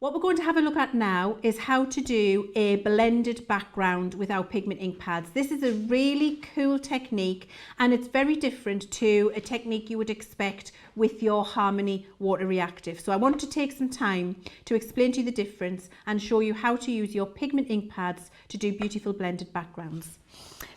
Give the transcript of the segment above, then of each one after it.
What we're going to have a look at now is how to do a blended background with our pigment ink pads. This is a really cool technique and it's very different to a technique you would expect with your Harmony water reactive. So I want to take some time to explain to you the difference and show you how to use your pigment ink pads to do beautiful blended backgrounds.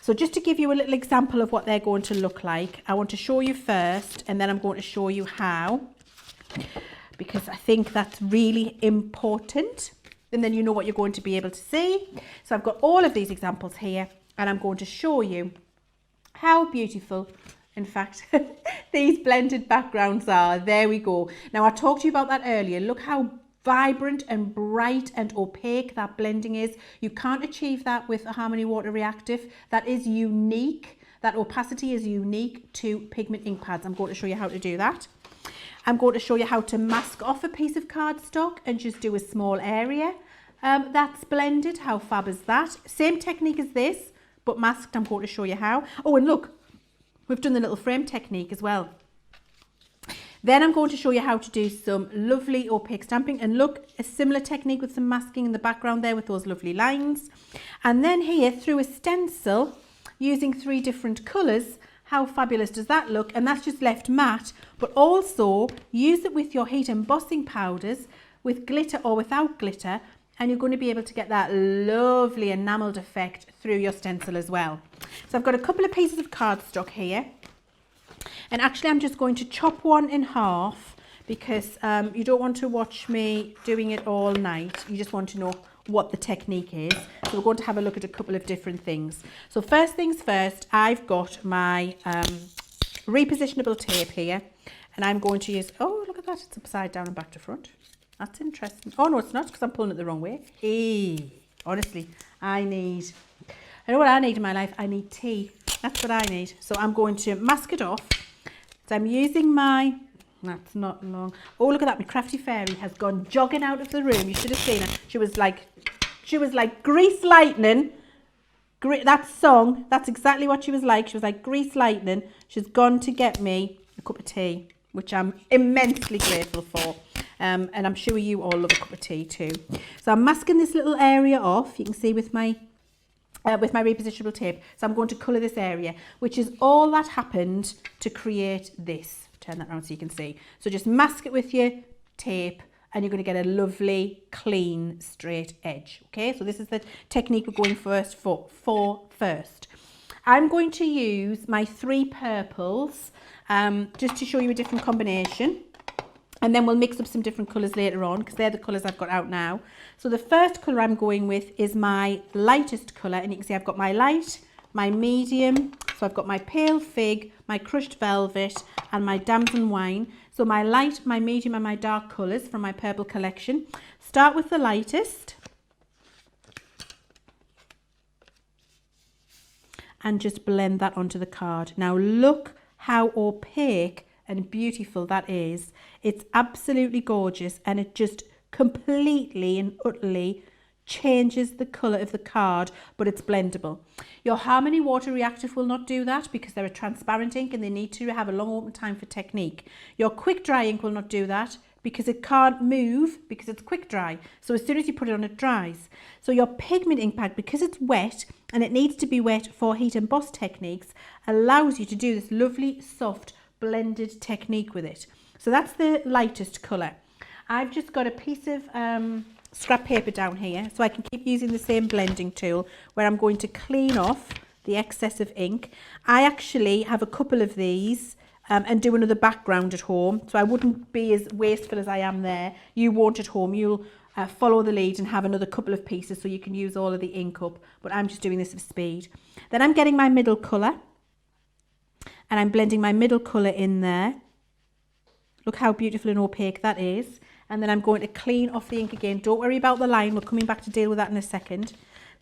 So just to give you a little example of what they're going to look like, I want to show you first and then I'm going to show you how, because I think that's really important, and then you know what you're going to be able to see. So I've got all of these examples here and I'm going to show you how beautiful, in fact, these blended backgrounds are. There we go. Now I talked to you about that earlier. Look how vibrant and bright and opaque that blending is. You can't achieve that with a Harmony water reactive. That is unique. That opacity is unique to pigment ink pads. I'm going to show you how to do that. I'm going to show you how to mask off a piece of cardstock and just do a small area that's blended. How fab is that? Same technique as this, but masked. I'm going to show you how. Oh, and look, we've done the little frame technique as well. Then I'm going to show you how to do some lovely opaque stamping, and look, a similar technique with some masking in the background there with those lovely lines. And then here through a stencil using 3 different colours. How fabulous does that look? And that's just left matte, but also use it with your heat embossing powders with glitter or without glitter, and you're going to be able to get that lovely enamelled effect through your stencil as well. So I've got a couple of pieces of cardstock here, and actually I'm just going to chop one in half because you don't want to watch me doing it all night. You just want to know what the technique is. So we're going to have a look at a couple of different things. So first things first, I've got my repositionable tape here, and I'm going to use, oh look at that, it's upside down and back to front. That's interesting. Oh no, it's not, because I'm pulling it the wrong way. Honestly, I know what I need in my life. I need tea. That's what I need. So I'm going to mask it off. So I'm using my, that's not long. Oh, look at that. My crafty fairy has gone jogging out of the room. You should have seen her. She was like grease lightning. That song, that's exactly what she was like. She was like grease lightning. She's gone to get me a cup of tea, which I'm immensely grateful for. And I'm sure you all love a cup of tea too. So I'm masking this little area off. You can see with my repositionable tape. So I'm going to colour this area, which is all that happened to create this. Turn that around so you can see. So just mask it with your tape and you're going to get a lovely, clean, straight edge. Okay, so this is the technique we're going first for first. I'm going to use my 3 purples just to show you a different combination. And then we'll mix up some different colours later on because they're the colours I've got out now. So the first colour I'm going with is my lightest colour. And you can see I've got my light, my medium. So I've got my pale fig, my crushed velvet and my damson wine. So my light, my medium and my dark colours from my purple collection. Start with the lightest. And just blend that onto the card. Now look how opaque and beautiful that is. It's absolutely gorgeous and it just completely and utterly changes the colour of the card, but it's blendable. Your Harmony water reactive will not do that because they're a transparent ink and they need to have a long open time for technique. Your quick dry ink will not do that because it can't move because it's quick dry. So as soon as you put it on, it dries. So your pigment ink pad, because it's wet and it needs to be wet for heat emboss techniques, allows you to do this lovely soft blended technique with it. So that's the lightest colour. I've just got a piece of scrap paper down here so I can keep using the same blending tool where I'm going to clean off the excess of ink. I actually have a couple of these and do another background at home, so I wouldn't be as wasteful as I am there. You won't at home. You'll follow the lead and have another couple of pieces so you can use all of the ink up, but I'm just doing this for speed. Then I'm getting my middle colour and I'm blending my middle colour in there. Look how beautiful and opaque that is. And then I'm going to clean off the ink again. Don't worry about the line. We're coming back to deal with that in a second.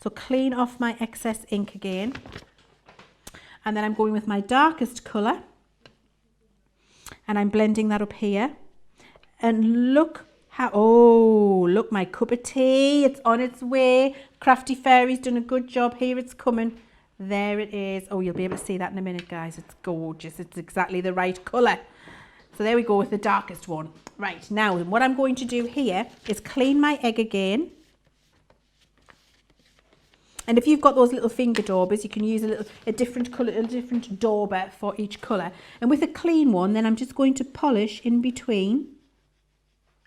So clean off my excess ink again. And then I'm going with my darkest colour. And I'm blending that up here. And look how, oh, look, my cup of tea. It's on its way. Crafty Fairy's done a good job. Here it's coming. There it is. Oh, you'll be able to see that in a minute, guys. It's gorgeous. It's exactly the right colour. So there we go with the darkest one. Right, now what I'm going to do here is clean my egg again. And if you've got those little finger daubers, you can use a different colour, a different dauber for each colour. And with a clean one, then I'm just going to polish in between.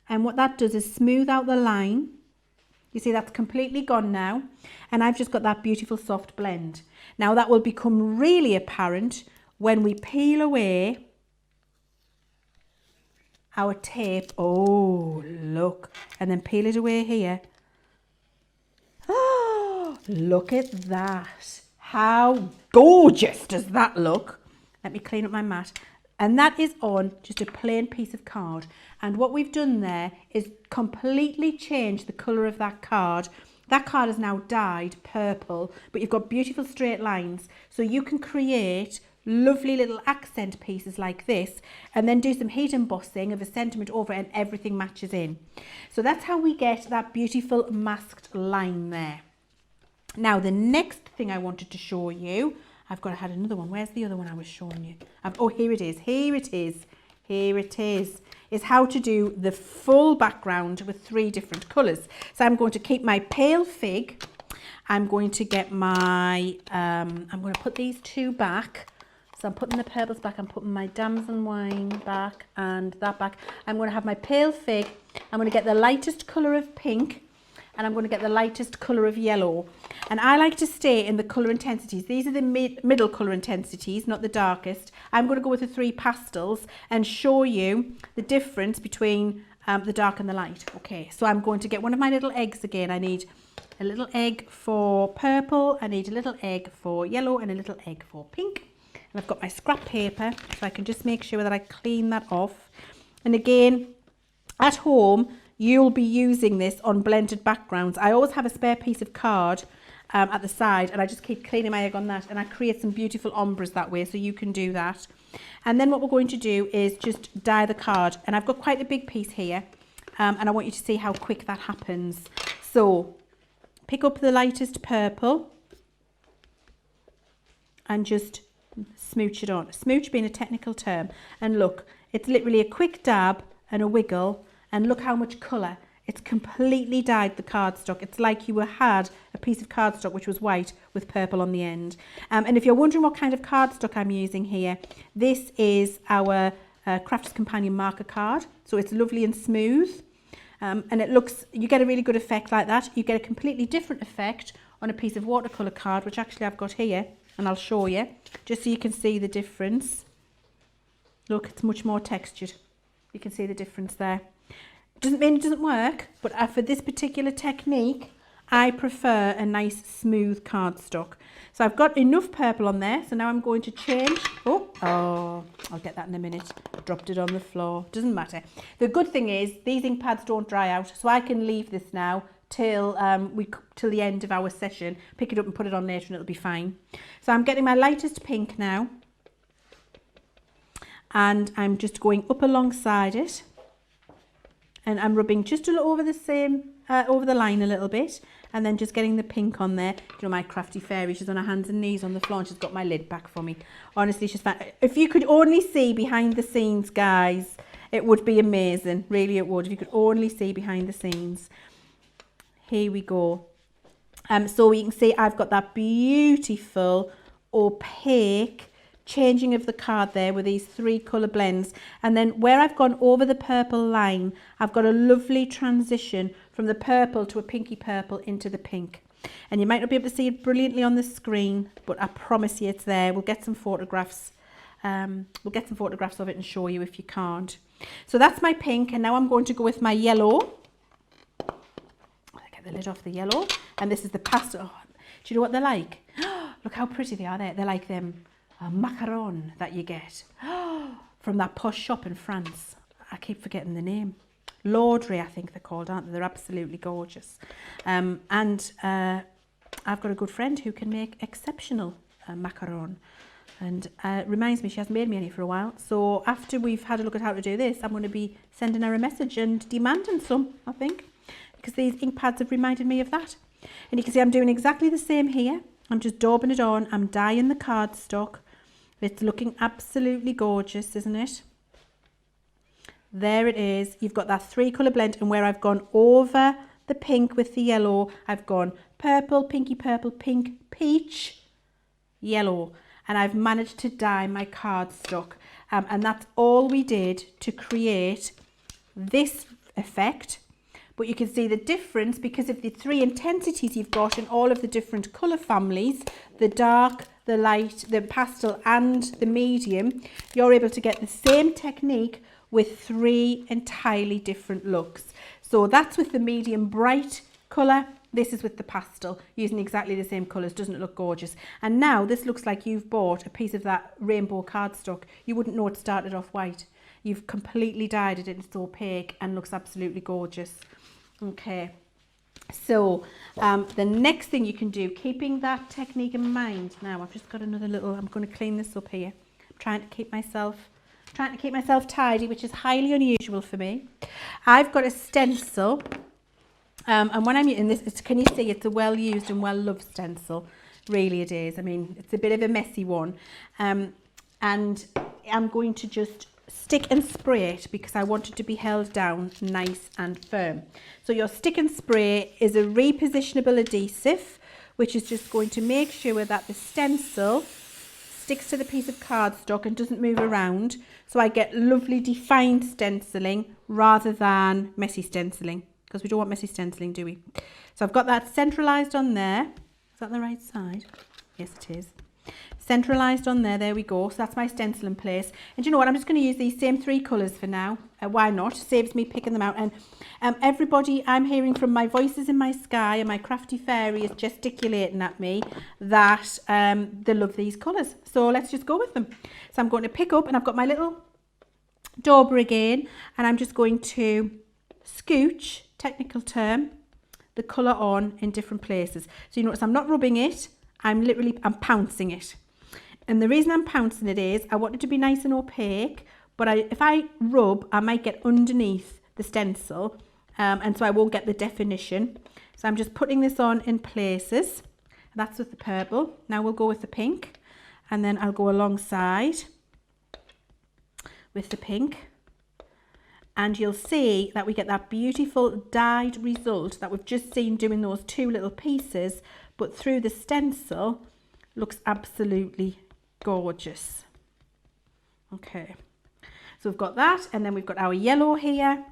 And what that does is smooth out the line. You see that's completely gone now. And I've just got that beautiful soft blend. Now that will become really apparent when we peel away our tape. Oh, look. And then peel it away here. Oh, look at that. How gorgeous does that look? Let me clean up my mat. And that is on just a plain piece of card. And what we've done there is completely change the colour of that card. That card is now dyed purple, but you've got beautiful straight lines. So you can create lovely little accent pieces like this and then do some heat embossing of a sentiment over it and everything matches in. So that's how we get that beautiful masked line there. Now the next thing I wanted to show you, I had another one. Where's the other one I was showing you? Oh, here it is. Here it is. Here it is how to do the full background with 3 different colours. So I'm going to keep my pale fig. I'm going to get my, I'm going to put these 2 back. So I'm putting the purples back, I'm putting my damson wine back and that back. I'm going to have my pale fig. I'm going to get the lightest colour of pink and I'm going to get the lightest colour of yellow. And I like to stay in the colour intensities. These are the middle colour intensities, not the darkest. I'm going to go with the 3 pastels and show you the difference between the dark and the light. Okay, so I'm going to get one of my little eggs again. I need a little egg for purple, I need a little egg for yellow and a little egg for pink. And I've got my scrap paper, so I can just make sure that I clean that off. And again, at home, you'll be using this on blended backgrounds. I always have a spare piece of card at the side, and I just keep cleaning my egg on that, and I create some beautiful ombres that way, so you can do that. And then what we're going to do is just dye the card. And I've got quite a big piece here, and I want you to see how quick that happens. So pick up the lightest purple and just smooch it on. Smooch being a technical term. And look, it's literally a quick dab and a wiggle, and look how much colour. It's completely dyed the cardstock. It's like you had a piece of cardstock which was white with purple on the end. And if you're wondering what kind of cardstock I'm using here, this is our Crafter's Companion marker card. So it's lovely and smooth. And it looks, you get a really good effect like that. You get a completely different effect on a piece of watercolour card, which actually I've got here. And I'll show you, just so you can see the difference. Look, it's much more textured. You can see the difference there. Doesn't mean it doesn't work, but for this particular technique, I prefer a nice smooth cardstock. So I've got enough purple on there, so now I'm going to change. Oh, I'll get that in a minute. Dropped it on the floor. Doesn't matter. The good thing is these ink pads don't dry out, so I can leave this now till the end of our session, pick it up and put it on later and it'll be fine. So I'm getting my lightest pink now and I'm just going up alongside it and I'm rubbing just over the line a little bit and then just getting the pink on there. You know, my crafty fairy, she's on her hands and knees on the floor and she's got my lid back for me. Honestly, she's fine. If you could only see behind the scenes, guys, it would be amazing. Really it would, if you could only see behind the scenes. Here we go. So you can see I've got that beautiful opaque changing of the card there with these 3 colour blends. And then where I've gone over the purple line, I've got a lovely transition from the purple to a pinky purple into the pink. And you might not be able to see it brilliantly on the screen, but I promise you it's there. We'll get some photographs. We'll get some photographs of it and show you if you can't. So that's my pink, and now I'm going to go with my yellow. The lid off the yellow, and this is the pastel. Oh, do you know what they're like? Look how pretty they are. They're like them macarons that you get from that posh shop in France. I keep forgetting the name. Laudry, I think they're called, aren't they? They're absolutely gorgeous. And I've got a good friend who can make exceptional macaron. And it reminds me, she hasn't made me any for a while. So after we've had a look at how to do this, I'm going to be sending her a message and demanding some, I think. Because these ink pads have reminded me of that. And you can see I'm doing exactly the same here. I'm just daubing it on. I'm dyeing the cardstock. It's looking absolutely gorgeous, isn't it? There it is. You've got that 3 colour blend, and where I've gone over the pink with the yellow, I've gone purple, pinky purple, pink, peach, yellow, and I've managed to dye my cardstock, and that's all we did to create this effect. But you can see the difference because of the 3 intensities you've got in all of the different colour families, the dark, the light, the pastel and the medium. You're able to get the same technique with 3 entirely different looks. So that's with the medium bright colour. This is with the pastel, using exactly the same colours. Doesn't it look gorgeous? And now this looks like you've bought a piece of that rainbow cardstock. You wouldn't know it started off white. You've completely dyed it, it's opaque and looks absolutely gorgeous. Okay, so the next thing you can do, keeping that technique in mind. Now I've just got another little, I'm going to clean this up here. I'm trying to keep myself tidy, which is highly unusual for me. I've got a stencil, and when I'm using this, can you see it's a well used and well loved stencil? Really it is. I mean, it's a bit of a messy one, and I'm going to just stick and spray it because I want it to be held down nice and firm. So your stick and spray is a repositionable adhesive, which is just going to make sure that the stencil sticks to the piece of cardstock and doesn't move around, so I get lovely defined stenciling rather than messy stenciling, because we don't want messy stenciling, do we? So I've got that centralised on there. Is that the right side? Yes, it is. Centralised on there we go. So that's my stencil in place, and you know what, I'm just going to use these same 3 colours for now. Why not? Saves me picking them out. And everybody, I'm hearing from my voices in my sky, and my crafty fairy is gesticulating at me that they love these colours, so let's just go with them. So I'm going to pick up, and I've got my little dauber again, and I'm just going to scooch, technical term, the colour on in different places. So you notice I'm not rubbing it, I'm pouncing it. And the reason I'm pouncing it is I want it to be nice and opaque, but if I rub, I might get underneath the stencil, and so I won't get the definition. So I'm just putting this on in places. That's with the purple. Now we'll go with the pink, and then I'll go alongside with the pink. And you'll see that we get that beautiful dyed result that we've just seen doing those 2 little pieces, but through the stencil. Looks absolutely gorgeous. Okay, so we've got that, and then we've got our yellow here.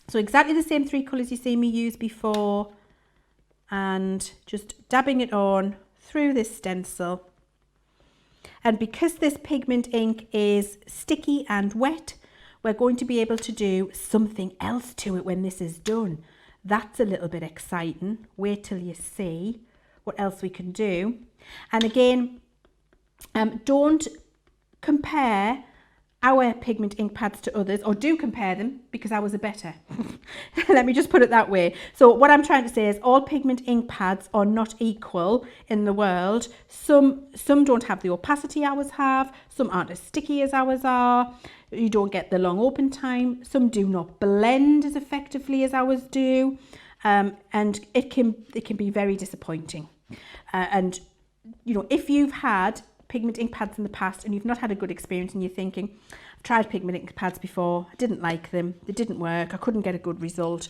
So exactly the same 3 colours you see me use before, and just dabbing it on through this stencil. And because this pigment ink is sticky and wet, we're going to be able to do something else to it when this is done. That's a little bit exciting. Wait till you see what else we can do. And again, don't compare our pigment ink pads to others, or do compare them, because ours are better. Let me just put it that way. So what I'm trying to say is all pigment ink pads are not equal in the world. Some don't have the opacity ours have, some aren't as sticky as ours are, you don't get the long open time, some do not blend as effectively as ours do, and it can be very disappointing. And you know, if you've had pigment ink pads in the past and you've not had a good experience, and you're thinking, I've tried pigment ink pads before, I didn't like them, they didn't work, I couldn't get a good result,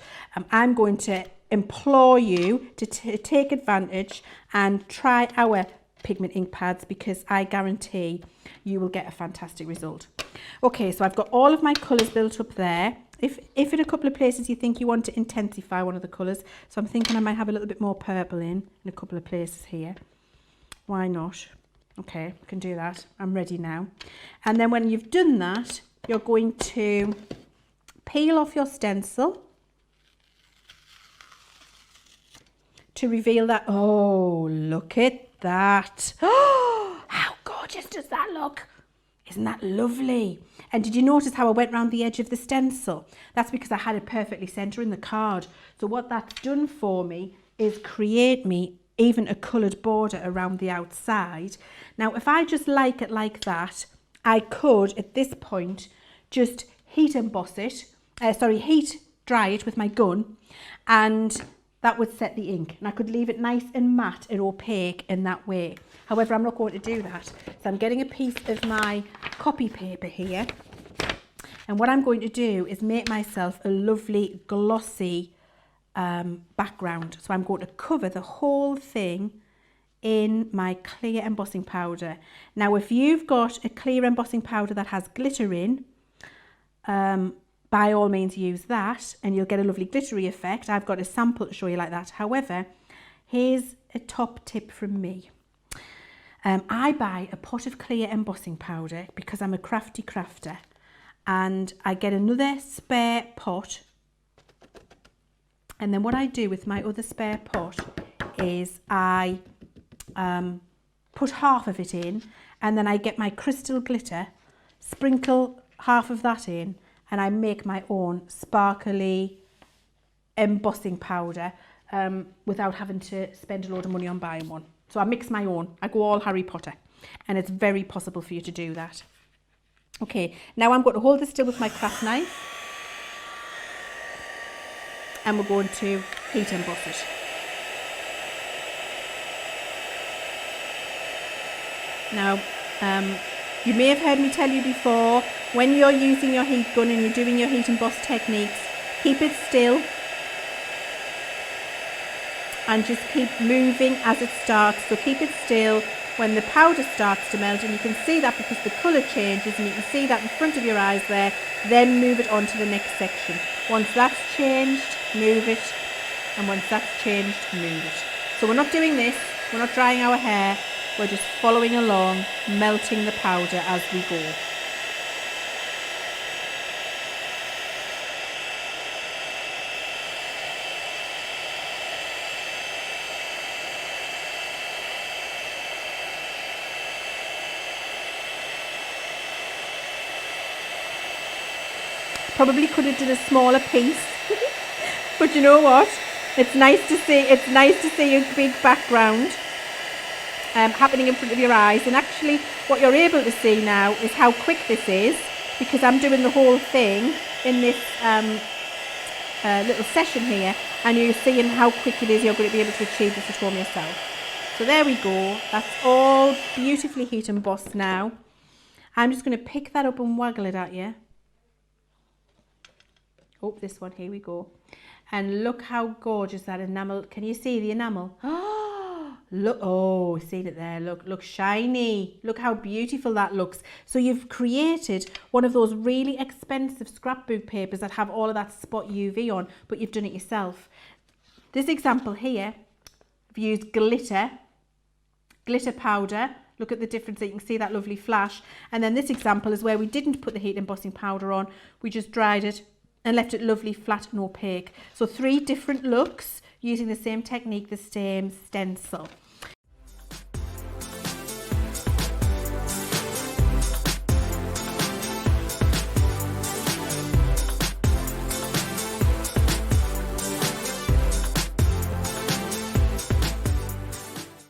I'm going to implore you to take advantage and try our pigment ink pads, because I guarantee you will get a fantastic result. Okay, so I've got all of my colours built up there. If in a couple of places you think you want to intensify one of the colours, so I'm thinking I might have a little bit more purple in a couple of places here. Why not? Okay, I can do that. I'm ready now. And then when you've done that, you're going to peel off your stencil to reveal that. Oh, look at that. Oh, how gorgeous does that look? Isn't that lovely? And did you notice how I went round the edge of the stencil? That's because I had it perfectly centering the card. So what that's done for me is create me even a coloured border around the outside. Now, if I just like it like that, I could, at this point, just heat dry it with my gun, and that would set the ink. And I could leave it nice and matte and opaque in that way. However, I'm not going to do that. So I'm getting a piece of my copy paper here, And what I'm going to do is make myself a lovely glossy background. So I'm going to cover the whole thing in my clear embossing powder. Now, if you've got a clear embossing powder that has glitter in, by all means use that and you'll get a lovely glittery effect. I've got a sample to show you like that. However, here's a top tip from me. I buy a pot of clear embossing powder because I'm a crafty crafter, and I get another spare pot, and then what I do with my other spare pot is I put half of it in, and then I get my crystal glitter, sprinkle half of that in, and I make my own sparkly embossing powder without having to spend a load of money on buying one. So I mix my own. I go all Harry Potter, and it's very possible for you to do that. Okay, now I'm going to hold this still with my craft knife, and we're going to heat emboss it. Now, you may have heard me tell you before, when you're using your heat gun and you're doing your heat emboss techniques, keep it still and just keep moving as it starts. So keep it still when the powder starts to melt, and you can see that because the colour changes, and you can see that in front of your eyes there. Then move it on to the next section. Once that's changed, move it, and once that's changed, move it. So we're not doing this, we're not drying our hair, we're just following along, melting the powder as we go. Probably could have done a smaller piece, but you know what? It's nice to see. It's nice to see a big background happening in front of your eyes. And actually, what you're able to see now is how quick this is, because I'm doing the whole thing in this little session here, and you're seeing how quick it is. You're going to be able to achieve this at home yourself. So there we go. That's all beautifully heat embossed now. I'm just going to pick that up and waggle it at you. Oh, this one, here we go. And look how gorgeous that enamel, can you see the enamel? Oh, look, oh, see it there, look shiny. Look how beautiful that looks. So you've created one of those really expensive scrapbook papers that have all of that spot UV on, but you've done it yourself. This example here, I've used glitter powder. Look at the difference, you can see that lovely flash. And then this example is where we didn't put the heat embossing powder on, we just dried it and left it lovely flat and opaque. So 3 different looks using the same technique, the same stencil.